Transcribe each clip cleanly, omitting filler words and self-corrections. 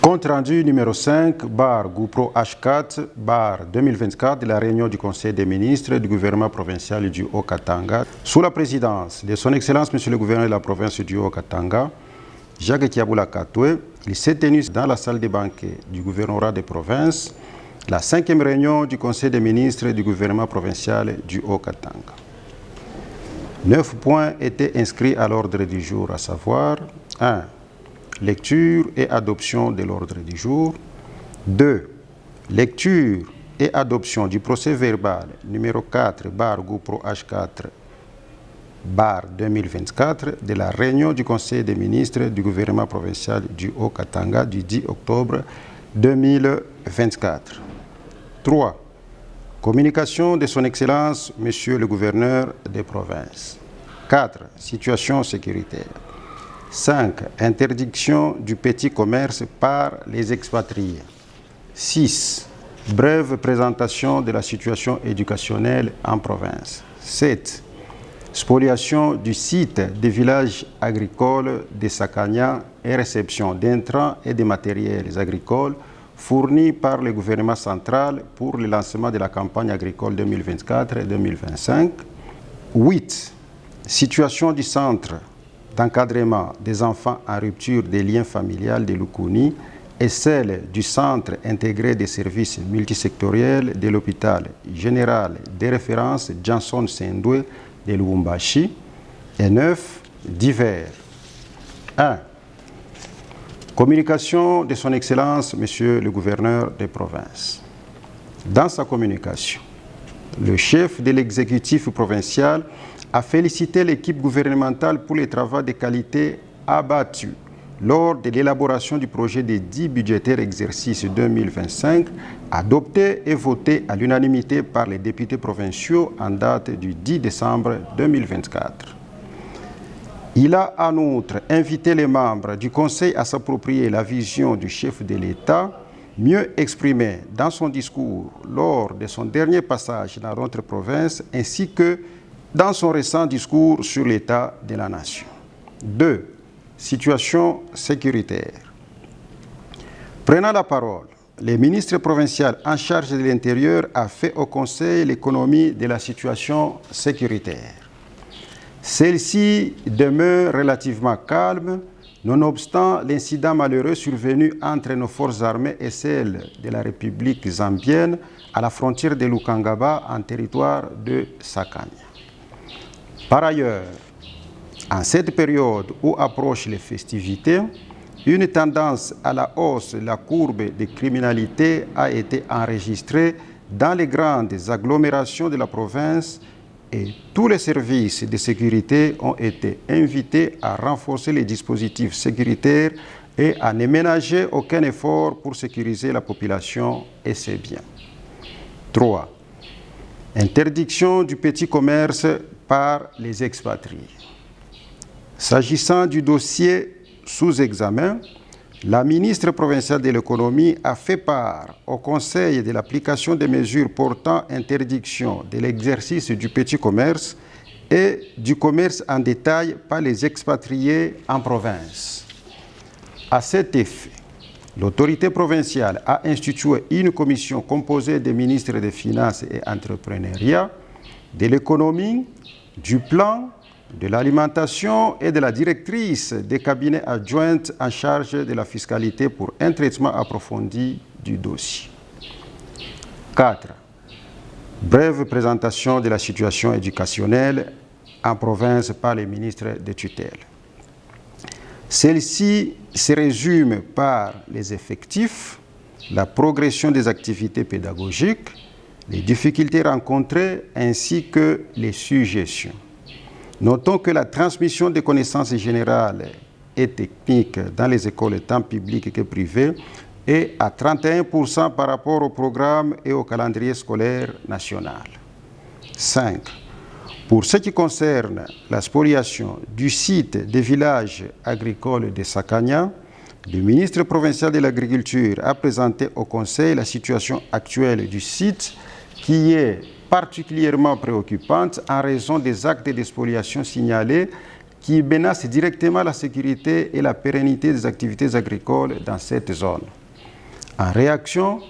Compte rendu numéro 5, bar GoPro H4, bar 2024 de la réunion du Conseil des ministres du gouvernement provincial du Haut-Katanga. Sous la présidence de son Excellence, Monsieur le gouverneur de la province du Haut-Katanga, Jacques Kiaboula Katoué, il s'est tenu dans la salle des banquets du gouvernorat des provinces la 5e réunion du Conseil des ministres du gouvernement provincial du Haut-Katanga. 9 points étaient inscrits à l'ordre du jour, à savoir 1. Lecture et adoption de l'ordre du jour. 2. Lecture et adoption du procès verbal numéro 4, bar GoPro H4, bar 2024 de la réunion du Conseil des ministres du gouvernement provincial du Haut-Katanga du 10 octobre 2024. 3. Communication de son Excellence, Monsieur le gouverneur des provinces. 4. Situation sécuritaire. 5. Interdiction du petit commerce par les expatriés. 6. Brève présentation de la situation éducationnelle en province. 7. Spoliation du site des villages agricoles de Sakanya et réception d'intrants et de matériels agricoles fournis par le gouvernement central pour le lancement de la campagne agricole 2024-2025. 8. Situation du centre d'encadrement des enfants en rupture des liens familiales de Lukuni et celle du Centre intégré des services multisectoriels de l'hôpital général de référence Johnson Sendwe de Lubumbashi. Et 9. Divers. 1. Communication de son Excellence, Monsieur le gouverneur des provinces. Dans sa communication, le chef de l'exécutif provincial a félicité l'équipe gouvernementale pour les travaux de qualité abattus lors de l'élaboration du projet de 10 budgétaires exercice 2025, adopté et voté à l'unanimité par les députés provinciaux en date du 10 décembre 2024. Il a en outre invité les membres du Conseil à s'approprier la vision du chef de l'État, mieux exprimée dans son discours lors de son dernier passage dans notre province, ainsi que dans son récent discours sur l'état de la nation. 2. Situation sécuritaire. Prenant la parole, le ministre provincial en charge de l'Intérieur a fait au Conseil l'économie de la situation sécuritaire. Celle-ci demeure relativement calme, nonobstant l'incident malheureux survenu entre nos forces armées et celles de la République zambienne à la frontière de Lukangaba en territoire de Sakanya. Par ailleurs, en cette période où approchent les festivités, une tendance à la hausse de la courbe de criminalité a été enregistrée dans les grandes agglomérations de la province et tous les services de sécurité ont été invités à renforcer les dispositifs sécuritaires et à ne ménager aucun effort pour sécuriser la population et ses biens. 3. Interdiction du petit commerce par les expatriés. S'agissant du dossier sous examen, la ministre provinciale de l'économie a fait part au Conseil de l'application des mesures portant interdiction de l'exercice du petit commerce et du commerce en détail par les expatriés en province. À cet effet, l'autorité provinciale a institué une commission composée des ministres des Finances et Entrepreneuriat, de l'économie, du plan, de l'alimentation et de la directrice des cabinets adjointes en charge de la fiscalité pour un traitement approfondi du dossier. 4. Brève présentation de la situation éducationnelle en province par les ministres de tutelle. Celle-ci se résume par les effectifs, la progression des activités pédagogiques, les difficultés rencontrées ainsi que les suggestions. Notons que la transmission des connaissances générales et techniques dans les écoles tant publiques que privées est à 31% par rapport au programme et au calendrier scolaire national. 5. Pour ce qui concerne la spoliation du site des villages agricoles de Sakanya, le ministre provincial de l'Agriculture a présenté au Conseil la situation actuelle du site qui est particulièrement préoccupante en raison des actes de spoliation signalés qui menacent directement la sécurité et la pérennité des activités agricoles dans cette zone. En réaction,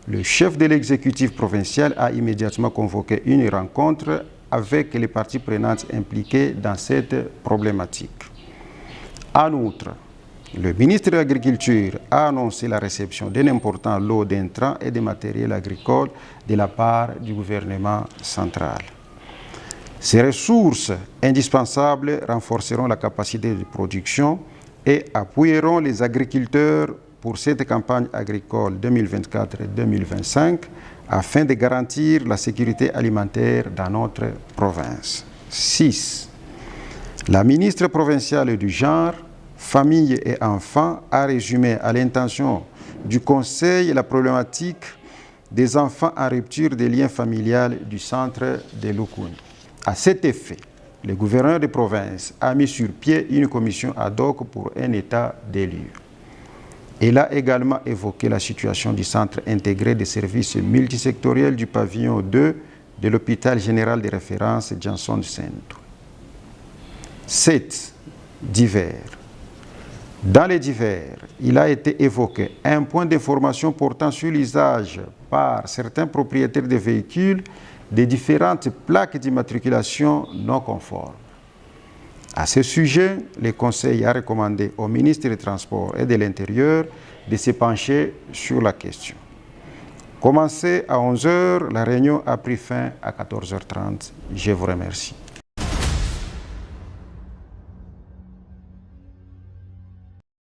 le chef de l'exécutif provincial a immédiatement convoqué une rencontre avec les parties prenantes impliquées dans cette problématique. En outre, le ministre de l'Agriculture a annoncé la réception d'un important lot d'intrants et de matériel agricole de la part du gouvernement central. Ces ressources indispensables renforceront la capacité de production et appuieront les agriculteurs pour cette campagne agricole 2024-2025 afin de garantir la sécurité alimentaire dans notre province. 6. La ministre provinciale du Genre, Famille et Enfants a résumé à l'intention du Conseil la problématique des enfants en rupture des liens familiaux du centre de Lukuni. À cet effet, le gouverneur de province a mis sur pied une commission ad hoc pour un état des lieux. Il a également évoqué la situation du centre intégré de services multisectoriels du pavillon 2 de l'hôpital général de référence Johnson Centre. 7. Divers. Dans les divers, il a été évoqué un point d'information portant sur l'usage par certains propriétaires de véhicules des différentes plaques d'immatriculation non conformes. À ce sujet, le Conseil a recommandé au ministre des Transports et de l'Intérieur de se pencher sur la question. Commencé à 11h, la réunion a pris fin à 14h30. Je vous remercie.